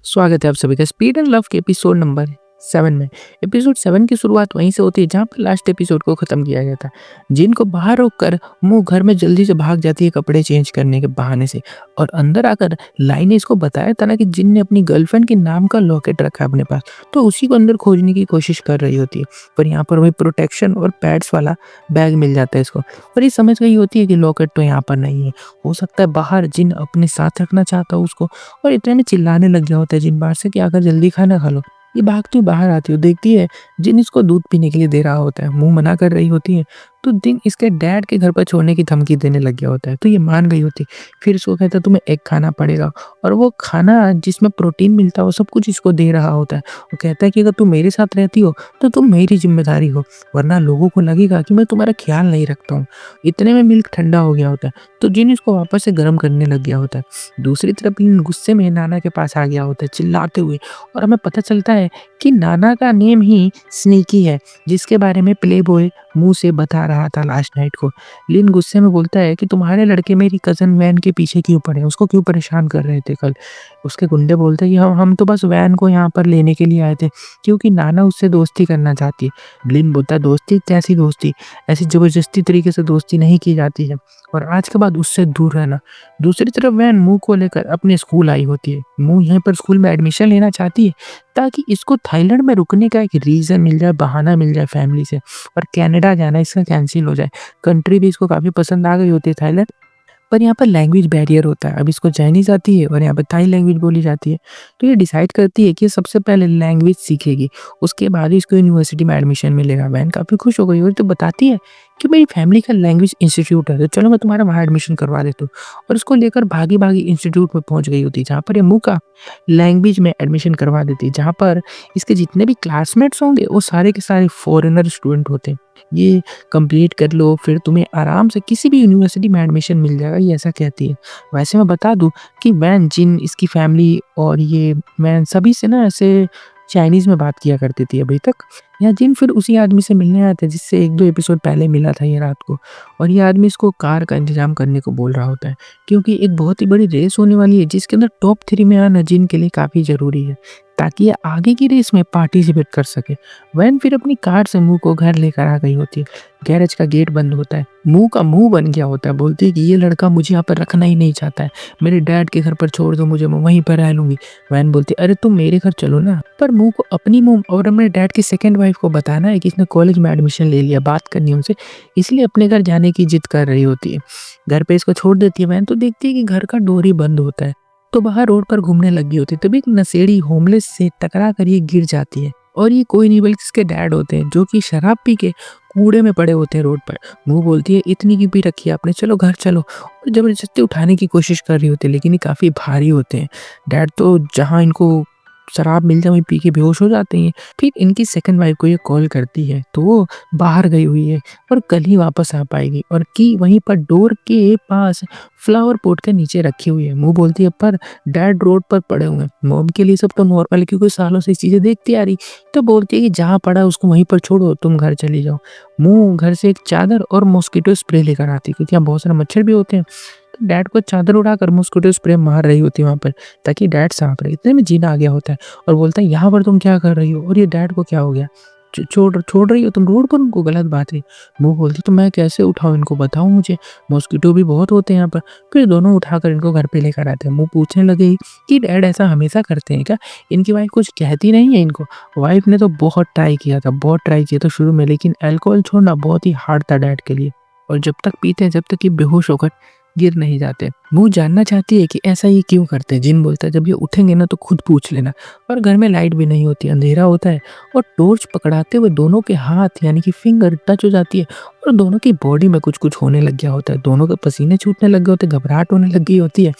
स्वागत है आप सभी का स्पीड एंड लव के एपिसोड नंबर 7 में। एपिसोड 7 की शुरुआत वहीं से होती है जहाँ पर लास्ट एपिसोड को ख़त्म किया गया था। जिन को बाहर रोककर मुँह घर में जल्दी से भाग जाती है कपड़े चेंज करने के बहाने से, और अंदर आकर लाई ने इसको बताया था ना कि जिन ने अपनी गर्लफ्रेंड के नाम का लॉकेट रखा है अपने पास, तो उसी को अंदर खोजने की कोशिश कर रही होती है। पर यहाँ पर वही प्रोटेक्शन और पैड्स वाला बैग मिल जाता है इसको, और ये समझ गई होती है कि लॉकेट तो यहाँ पर नहीं है। हो सकता है बाहर जिन अपने साथ रखना चाहता हो उसको, और इतने में चिल्लाने लग गया होता है जिन बाहर से कि आकर जल्दी खाना खा लो। ये भागती हुई बाहर आती हो, देखती है जिन इसको दूध पीने के लिए दे रहा होता है, मुँह मना कर रही होती है, तो जिन इसके डैड के घर पर छोड़ने की धमकी देने लग गया होता है, तो ये मान गई होती है। फिर इसको कहता है तुम्हें एग खाना पड़ेगा, और वो खाना जिसमें प्रोटीन मिलता है वो सब कुछ इसको दे रहा होता है। वो कहता है कि अगर तुम मेरे साथ रहती हो तो तुम मेरी ज़िम्मेदारी हो, वरना लोगों को लगेगा कि मैं तुम्हारा ख़्याल नहीं रखता हूँ। इतने में मिल्क ठंडा हो गया होता है, तो जिन इसको वापस से गर्म करने लग गया होता है। दूसरी तरफ लिन गुस्से में नाना के पास आ गया होता है चिल्लाते हुए, और हमें पता चलता है कि नाना का नेम ही स्नीकी है, जिसके बारे में प्लेबॉय मुंह से बता रहा था लास्ट नाइट को। लिन गुस्से में बोलता है कि तुम्हारे लड़के मेरी कज़न वैन के पीछे क्यों पड़े हैं, उसको क्यों परेशान कर रहे थे कल। उसके गुंडे बोलते हैं कि हम तो बस वैन को यहाँ पर लेने के लिए आए थे, क्योंकि नाना उससे दोस्ती करना चाहती है। लिन बोलता है दोस्ती कैसी दोस्ती, ऐसी ज़बरदस्ती तरीके से दोस्ती नहीं की जाती है, और आज के बाद उससे दूर रहना। दूसरी तरफ वैन मुँह को लेकर अपने स्कूल आई होती है। मुँह यहीं पर स्कूल में एडमिशन लेना चाहती है ताकि इसको थाईलैंड में रुकने का एक रीज़न मिल जाए, बहाना मिल जाए फैमिली से, और कनाडा जाना इसका कैंसल हो जाए। कंट्री भी इसको काफ़ी पसंद आ गई होती है थाईलैंड, पर यहाँ पर लैंग्वेज बैरियर होता है। अब इसको चाइनीज़ आती है और यहाँ पर थाई लैंग्वेज बोली जाती है। तो ये डिसाइड करती है कि ये सबसे पहले लैंग्वेज सीखेगी, उसके बाद ही इसको यूनिवर्सिटी में एडमिशन मिलेगा। वैन काफ़ी खुश हो गई और तो बताती है कि मेरी फैमिली का लैंग्वेज इंस्टीट्यूट है, तो चलो मैं तुम्हारा वहाँ एडमिशन करवा देती हूँ। और उसको लेकर भागी-भागी इंस्टीट्यूट में पहुँच गई होती है, जहाँ पर ये मुँह का लैंग्वेज में एडमिशन करवा देती है, जहाँ पर इसके जितने भी क्लासमेट्स होंगे वो सारे के सारे फॉरेनर स्टूडेंट होते हैं। ये कंप्लीट कर लो फिर तुम्हें आराम से किसी भी यूनिवर्सिटी में एडमिशन मिल जाएगा, ये ऐसा कहती है। वैसे मैं बता दूँ कि वैन, जिन, इसकी फैमिली और ये वैन सभी से ना ऐसे चाइनीज़ में बात किया करती थी अभी तक। यहाँ जिन फिर उसी आदमी से मिलने आया था जिससे 1-2 एपिसोड पहले मिला था ये रात को, और ये आदमी इसको कार का इंतज़ाम करने को बोल रहा होता है, क्योंकि एक बहुत ही बड़ी रेस होने वाली है जिसके अंदर टॉप 3 में आना जिन के लिए काफ़ी ज़रूरी है, ताकि ये आगे की रेस में पार्टिसिपेट कर सके। वैन फिर अपनी कार से मुँह को घर लेकर आ गई होती है। गैरेज का गेट बंद होता है, मुँह का मुँह बन गया होता है, बोलती है कि ये लड़का मुझे यहाँ पर रखना ही नहीं चाहता है, मेरे डैड के घर पर छोड़ दो मुझे, मैं वहीं पर रह लूँगी। वैन बोलती है अरे तुम मेरे घर चलो ना, पर मुँह को अपनी मुँह और अपने डैड की सेकंड वाइफ को बताना है कि इसने कॉलेज में एडमिशन ले लिया, बात करनी है उनसे, इसलिए अपने घर जाने की जिद कर रही होती है। घर पे इसको छोड़ देती है वैन, तो देखती है कि घर का डोर ही बंद होता है, तो बाहर रोड पर घूमने लगी होती है। तभी एक नशेड़ी होमलेस से टकरा कर ये गिर जाती है, और ये कोई नहीं बल्कि इसके डैड होते हैं, जो कि शराब पी के कूड़े में पड़े होते हैं रोड पर। मुँह बोलती है इतनी क्यों पी रखी है आपने, चलो घर चलो, और ज़बरदस्ती उठाने की कोशिश कर रही होती है, लेकिन ये काफ़ी भारी होते हैं। डैड तो जहाँ इनको शराब मिल जाए वहीं पी के बेहोश हो जाते हैं। फिर इनकी सेकंड वाइफ को ये कॉल करती है, तो वो बाहर गई हुई है और कल ही वापस आ पाएगी, और की वहीं पर डोर के पास फ्लावर पॉट के नीचे रखी हुई है। मुँह बोलती है पर डैड रोड पर पड़े हुए हैं। मॉम के लिए सब तो नॉर्मल है क्योंकि सालों से ये चीज़ें देखती आ रही, तो बोलती है कि जहाँ पड़ा है उसको वहीं पर छोड़ो, तुम घर चली जाओ। मुँह घर से एक चादर और मॉस्किटो स्प्रे लेकर आती है, क्योंकि यहाँ बहुत सारे मच्छर भी होते हैं। तो डैड को चादर उड़ाकर मॉस्किटो स्प्रे मार रही होती है वहाँ पर, ताकि डैड साफ रहे। इतने में जीना आ गया होता है और बोलता है यहाँ पर तुम क्या कर रही हो, और ये डैड को क्या हो गया, छोड़ छोड़ रही हो तुम रोड पर उनको, गलत बात है। मुँह बोलती तो मैं कैसे उठाऊँ इनको, बताओ मुझे, मॉस्किटो भी बहुत होते हैं यहाँ पर। फिर दोनों उठाकर इनको घर पे लेकर आते हैं। मुँह पूछने लगे कि डैड ऐसा हमेशा करते हैं क्या, इनकी वाइफ कुछ कहती नहीं है इनको। वाइफ ने तो बहुत ट्राई किया था, बहुत ट्राई किया था शुरू में, लेकिन अल्कोहल छोड़ना बहुत ही हार्ड था डैड के लिए, और जब तक पीते हैं जब तक ये बेहोश होकर गिर नहीं जाते। मुँह जानना चाहती है कि ऐसा ये क्यों करते हैं। जिन बोलता है जब ये उठेंगे ना तो खुद पूछ लेना, और घर में लाइट भी नहीं होती, अंधेरा होता है, और टॉर्च पकड़ाते हुए दोनों के हाथ यानी कि फिंगर टच हो जाती है, और दोनों की बॉडी में कुछ कुछ होने लग गया होता है। दोनों के पसीने छूटने लग गए होते हैं, घबराहट होने लग गई होती है।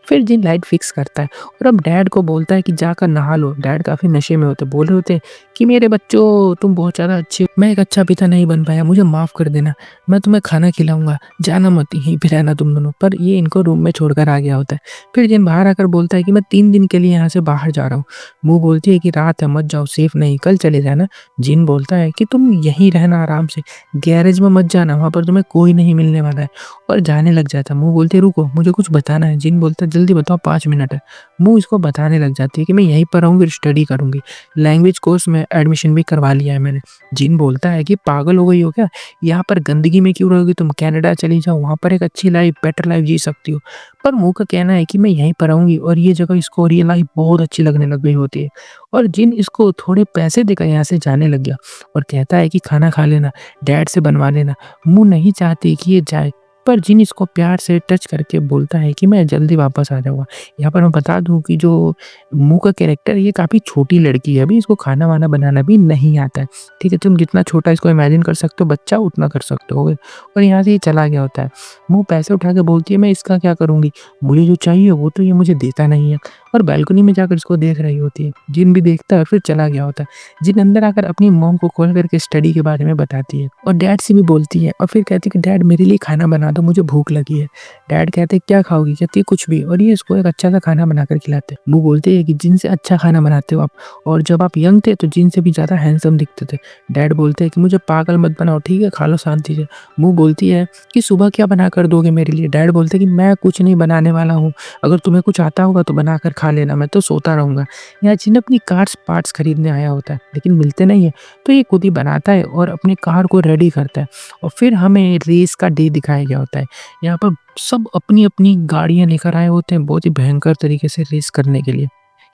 फिर जिन लाइट फिक्स करता है और अब डैड को बोलता है कि जाकर नहा लो। डैड काफ़ी नशे में होते, बोल रहे होते हैं कि मेरे बच्चों तुम बहुत ज़्यादा अच्छे हो, मैं एक अच्छा पिता नहीं बन पाया, मुझे माफ़ कर देना, मैं तुम्हें खाना खिलाऊंगा, जाना मत, यहीं पे रहना तुम दोनों। पर ये इनको रूम में छोड़कर आ गया होता है। फिर जिन बाहर आकर बोलता है कि मैं 3 दिन के लिए यहाँ से बाहर जा रहा हूँ। मुँह बोलती है कि रात है मत जाओ, सेफ नहीं, कल चले जाना। जिन बोलता है कि तुम यहीं रहना आराम से, गैरेज में मत जाना, वहाँ पर तुम्हें कोई नहीं मिलने वाला है, और जाने लग जाता है। मुँह बोलती है रुको मुझे कुछ बताना है। जिन बोलता है जल्दी बताओ 5 मिनट है। वो इसको बताने लग जाती है कि मैं यहीं पर रहूँगी, स्टडी करूँगी। लैंग्वेज कोर्स में एडमिशन भी करवा लिया है मैंने। जिन बोलता है कि पागल हो गई हो क्या? यहाँ पर गंदगी में क्यों रहोगी तुम? कनाडा चली जाओ, वहाँ पर एक अच्छी लाइफ़, बेटर लाइफ़ जी सकती हो। पर वो का कहना है कि मैं यहीं पर रहूँगी और ये जगह इसको और ये लाइफ़ बहुत अच्छी लगने लग गई होती है। और जिन इसको थोड़े पैसे देकर यहाँ से जाने लग गया और कहता है कि खाना खा लेना, डैड से बनवा लेना। मुँह नहीं चाहती कि ये जाए, पर जिन इसको प्यार से टच करके बोलता है कि मैं जल्दी वापस आ जाऊँगा। यहाँ पर मैं बता दूँ कि जो मुँह का कैरेक्टर है ये काफ़ी छोटी लड़की है, अभी इसको खाना-वाना बनाना भी नहीं आता है। ठीक है, तुम जितना छोटा इसको इमेजिन कर सकते हो बच्चा उतना कर सकते हो। और यहाँ से ये चला गया होता है। मुँह पैसे उठा के बोलती है मैं इसका क्या करूँगी? मुझे जो चाहिए वो तो ये मुझे देता नहीं है। और बालकनी में जाकर इसको देख रही होती है। जिन भी देखता है और फिर चला गया होता है। जिन अंदर आकर अपनी मॉम को कॉल करके स्टडी के बारे में बताती है और डैड से भी बोलती है और फिर कहती है कि डैड मेरे लिए खाना बना दो, मुझे भूख लगी है। डैड कहते हैं क्या खाओगी? कहती है कुछ भी, और ये इसको एक अच्छा सा खाना बनाकर खिलाते हैं। वो बोलते हैं कि जिन से अच्छा खाना बनाते हो आप, और जब आप यंग थे तो जिन से भी ज़्यादा हैंडसम दिखते थे। डैड बोलते हैं कि मुझे पागल मत बनाओ, ठीक है, खा लो शांति से। वो बोलती है कि सुबह क्या बना कर दोगे मेरे लिए? डैड बोलते हैं कि मैं कुछ नहीं बनाने वाला हूँ, अगर तुम्हें कुछ आता होगा तो बनाकर खा लेना, मैं तो सोता रहूँगा। यहाँ जिन अपनी कार्स पार्ट्स खरीदने आया होता है लेकिन मिलते नहीं है, तो ये खुद ही बनाता है और अपनी कार को रेडी करता है। और फिर हमें रेस का डे दिखाया गया होता है। यहाँ पर सब अपनी-अपनी गाड़ियाँ लेकर आए होते हैं बहुत ही भयंकर तरीके से रेस करने के लिए।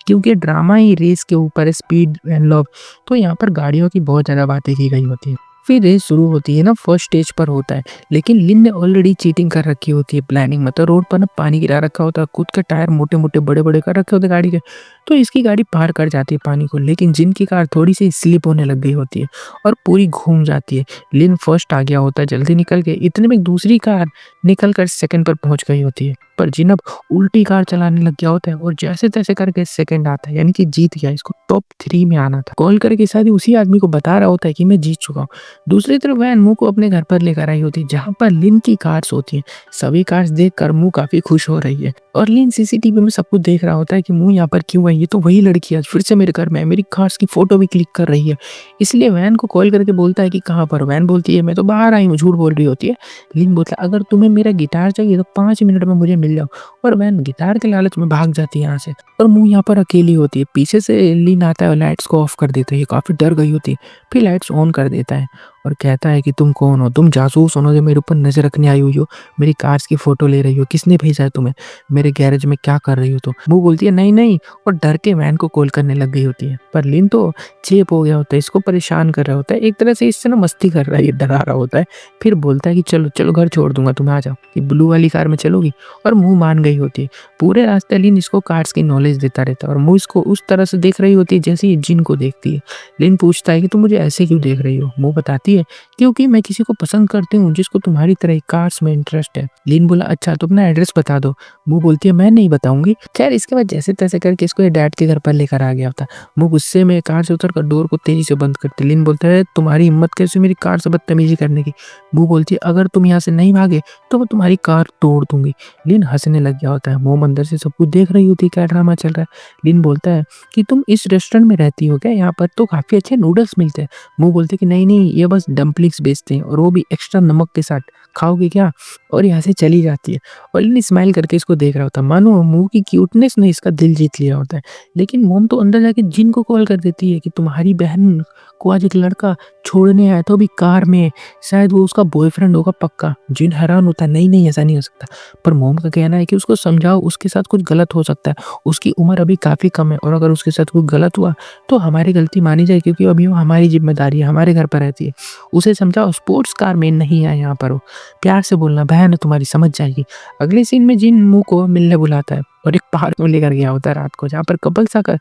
क्योंकि ड्रामा ही रेस के ऊपर है, स्पीड एंड लव, तो यहाँ पर गाड़ियों की बहुत ज़्यादा बातें की गई होती है। फिर रेस शुरू होती है ना, फर्स्ट स्टेज पर होता है, लेकिन लिन ने ऑलरेडी चीटिंग कर रखी होती है, प्लानिंग मतलब रोड पर ना पानी गिरा रखा होता है, खुद के टायर मोटे-मोटे बड़े-बड़े कर रखे होते हैं गाड़ी के, तो इसकी गाड़ी पार कर जाती है पानी को, लेकिन जिन की कार थोड़ी-सी स्लिप होने लग गई होती है और पूरी घूम जाती है। लिन फर्स्ट आ गया होता है, जल्दी निकल के, इतने में एक दूसरी कार निकल कर सेकंड पर पहुँच गई होती है, पर जिन अब उल्टी कार चलाने लग गया होता है और जैसे-तैसे करके सेकंड आता है, यानी कि जीत गया, इसको टॉप 3 में आना था। कॉल करके शायद ही उसी आदमी को बता रहा होता है कि मैं जीत चुका हूँ। दूसरी तरफ वैन मुँह को अपने घर पर लेकर आई होती है, जहाँ पर लिन की कार्स होती हैं। सभी कार्स देखकर मुँह काफ़ी खुश हो रही है और लिन सीसीटीवी में सब कुछ देख रहा होता है कि मुँह यहाँ पर क्यों आई? ये तो वही लड़की आज फिर से मेरे घर में है, मेरी कार्स की फ़ोटो भी क्लिक कर रही है। इसलिए वैन को कॉल करके बोलता है कि कहाँ पर हो? वैन बोलती है मैं तो बाहर आई हूँ, झूठ बोल रही होती है। लिन बोलता है अगर तुम्हें मेरा गिटार चाहिए तो 5 मिनट में मुझे मिल जाओ, और वैन गिटार के लालच में भाग जाती है यहाँ से और मुँह यहाँ पर अकेली होती है। पीछे से लिन आता है और लाइट्स को ऑफ कर देता है, ये काफ़ी डर गई होती है। फिर लाइट्स ऑन कर देता है और कहता है कि तुम कौन हो? तुम जासूस हो ना जो मेरे ऊपर नज़र रखने आई हुई हो? मेरी कार्स की फ़ोटो ले रही हो? किसने भेजा है तुम्हें? मेरे गैरेज में क्या कर रही हो तुम? वो बोलती है नहीं, नहीं, और डर के वैन को कॉल करने लग गई होती है। पर लिन तो चेप हो गया होता है, इसको परेशान कर रहा होता है। एक तरह से इससे ना मस्ती कर रहा है, ये डरा रहा होता है। फिर बोलता है कि चलो, चलो घर छोड़ दूँगा तुम्हें, आ जाओ। ये ब्लू वाली कार में चलोगी? और मुँह मान गई होती है। पूरे रास्ते लिन इसको कार्स की नॉलेज देता रहता है और मुँह इसको उस तरह से देख रही होती है जैसे ये जिन को देखती है। लिन पूछता है कि तुम मुझे ऐसे क्यों देख रही हो? मुँह बताती है क्योंकि मैं किसी को पसंद करती हूँ जिसको तुम्हारी तरह कार्स में इंटरेस्ट है। लिन बोला अच्छा तो अपना एड्रेस बता दो। वो बोलती है मैं नहीं बताऊंगी। खैर इसके बाद जैसे तैसे करके इसको ये डैड के घर पर लेकर आ गया था। वो गुस्से में कार से उतर कर डोर को तेजी से बंद करती। लिन बोलता है तुम्हारी हिम्मत कैसे मेरी कार से बदतमीजी करने की? वो बोलती है अगर तुम यहाँ से नहीं भागे तो मैं तुम्हारी कार तोड़ दूंगी। लिन हंसने लग गया होता है। मोम अंदर से सब कुछ देख रही होती है क्या ड्रामा चल रहा है। लिन बोलता है कि तुम इस रेस्टोरेंट में रहती हो क्या? यहाँ पर तो काफी अच्छे नूडल्स मिलते हैं। वो बोलते कि नहीं, ये बस डम्पलिंग्स बेचते हैं और वो भी एक्स्ट्रा नमक के साथ, खाओगे क्या? और यहाँ से चली जाती है। और लिन स्माइल करके इसको देख रहा होता है, मानो मुँह की क्यूटनेस ने इसका दिल जीत लिया होता है। लेकिन मोम तो अंदर जाके जिन को कॉल कर देती है कि तुम्हारी बहन को आज एक लड़का छोड़ने आया था, अभी कार में, शायद वो उसका बॉयफ्रेंड होगा पक्का। जिन हैरान होता है, नहीं, ऐसा नहीं हो सकता। पर मोम का कहना है कि उसको समझाओ, उसके साथ कुछ गलत हो सकता है, उसकी उम्र अभी काफ़ी कम है और अगर उसके साथ कुछ गलत हुआ तो हमारी गलती मानी जाए क्योंकि अभी वो हमारी ज़िम्मेदारी है, हमारे घर पर रहती है। उसे समझाओ स्पोर्ट्स कार में नहीं है यहाँ पर वो, प्यार से बोलना, बहन है तुम्हारी, समझ जाएगी। अगले सीन में जिन मुँह को मिलने बुलाता है और एक पार्क में लेकर गया होता है रात को, जहाँ पर कपल्स आकर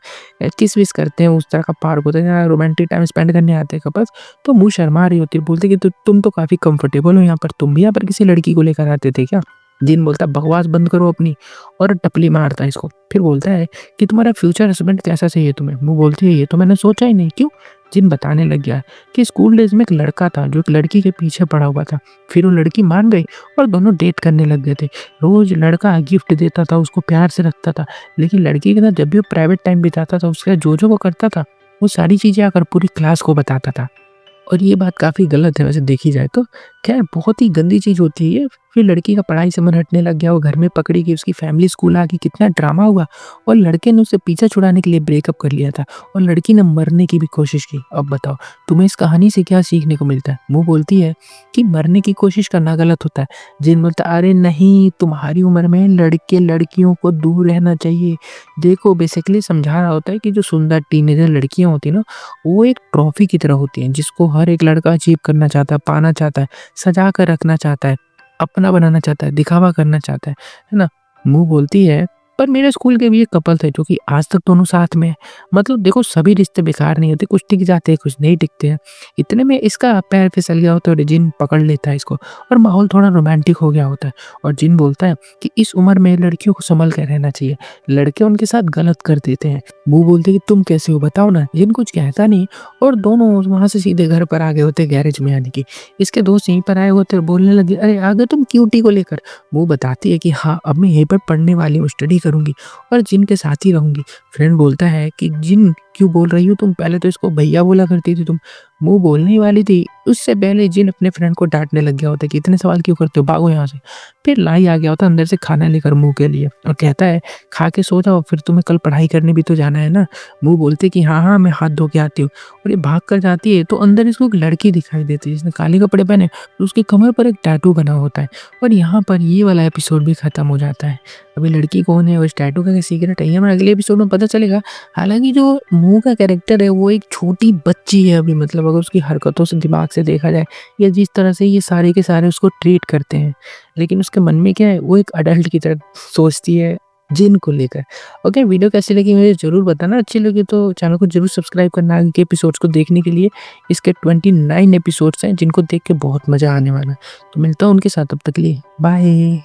किस-विस करते हैं, उस तरह का पार्क होता है जहाँ रोमांटिक टाइम स्पेंड करने आते हैं कपल्स। तो मुँह शर्मा रही होती है, बोलती है कि तुम तो काफ़ी कंफर्टेबल हो यहाँ पर, तुम भी यहाँ पर किसी लड़की को लेकर आते थे क्या? जिन बोलता है बकवास बंद करो अपनी, और टपली मारता है इसको। फिर बोलता है कि तुम्हारा फ्यूचर हस्बैंड कैसा चाहिए तुम्हें? वो बोलती है ये तो मैंने सोचा ही नहीं। क्यों? जिन बताने लग गया कि स्कूल डेज में एक लड़का था जो एक लड़की के पीछे पड़ा हुआ था। फिर वो लड़की मान गई और दोनों डेट करने लग गए थे। रोज लड़का गिफ्ट देता था, उसको प्यार से रखता था, लेकिन लड़की के साथ जब भी वो प्राइवेट टाइम बिताता था, उसके साथ जो वो करता था, वो सारी चीज़ें आकर पूरी क्लास को बताता था। और ये बात काफ़ी गलत है वैसे देखी जाए तो। खैर बहुत ही गंदी चीज़ होती है ये। फिर लड़की का पढ़ाई से मन हटने लग गया, वो घर में पकड़ी गई, उसकी फैमिली स्कूल आ गई, कितना ड्रामा हुआ और लड़के ने उससे पीछा छुड़ाने के लिए ब्रेकअप कर लिया था और लड़की ने मरने की भी कोशिश की। अब बताओ, तुम्हें इस कहानी से क्या सीखने को मिलता है? वो बोलती है कि मरने की कोशिश करना गलत होता है। जिन बोलता है, "अरे नहीं, तुम्हारी उम्र में लड़के-लड़कियों को दूर रहना चाहिए।" देखो बेसिकली समझा रहा होता है कि जो सुंदर टीनेजर लड़कियाँ होती हैं ना, वो एक ट्रॉफी की तरह होती हैं, जिसको हर एक लड़का अचीव करना चाहता है, पाना चाहता है, सजा कर रखना चाहता है, अपना बनाना चाहता है, दिखावा करना चाहता है ना? मुँह बोलती है, पर मेरे स्कूल के भी एक कपल थे जो कि आज तक दोनों साथ में हैं। मतलब देखो सभी रिश्ते बेकार नहीं होते, कुछ टिक जाते हैं, कुछ नहीं टिकते हैं। इतने में इसका पैर फिसल गया होता है और जिन पकड़ लेता है इसको और माहौल थोड़ा रोमांटिक हो गया होता है और जिन बोलता है कि इस उम्र में लड़कियों को सँभल कर रहना चाहिए, लड़के उनके साथ गलत कर देते हैं। वो बोलते हैं कि तुम कैसे हो बताओ ना? जिन कुछ कहता नहीं और दोनों वहाँ से सीधे घर पर आ गए होते गैरेज में यानी कि। इसके दोस्त यहीं पर आए होते और बोलने लगे, "अरे आ गए तुम क्यूटी को लेकर?" वो बताती है कि हाँ, अब मैं यहीं पर पढ़ने वाली हूँ, स्टडी करूँगी और जिन के साथ ही रहूँगी। फ्रेंड बोलता है कि जिन क्यों बोल रही हो तुम? पहले तो इसको भैया बोला करती थी तुम। वो बोलने ही वाली थी, उससे पहले जिन अपने फ्रेंड को डाँटने लग गया होता है कि इतने सवाल क्यों करते हो? भागो यहाँ से। फिर लाई आ गया होता है अंदर से खाना लेकर मुँह के लिए और कहता है, "खा के सो जाओ, फिर तुम्हें कल पढ़ाई करने भी तो जाना है ना?" वो बोलती है कि हाँ, हाँ, मैं हाथ धो के आती हूँ और ये भाग कर जाती है तो अंदर इसको एक लड़की दिखाई देती है जिसने काले कपड़े पहने, तो उसकी कमर पर एक टैटू बना होता है और यहाँ पर ये वाला एपिसोड भी खत्म हो जाता है। अभी लड़की कौन है और इस टैटू का क्या सीक्रेट है ये हमें अगले एपिसोड में पता चलेगा। हालाँकि जो मुँह का कैरेक्टर है वो एक छोटी बच्ची है अभी मतलब अगर उसकी हरकतों से दिमाग से देखा जाए या जिस तरह से ये सारे के सारे उसको ट्रीट करते हैं। लेकिन उसके मन में क्या है वो एक अडल्ट की तरह सोचती है जिन को लेकर। ओके, वीडियो कैसी लगी मुझे ज़रूर बताना, अच्छी लगी तो चैनल को ज़रूर सब्सक्राइब करना आगे के एपिसोड्स को देखने के लिए। इसके 29 एपिसोड्स हैं जिनको देख के बहुत मज़ा आने वाला है। तो मिलता हूँ उनके साथ, तब तक के लिए बाय।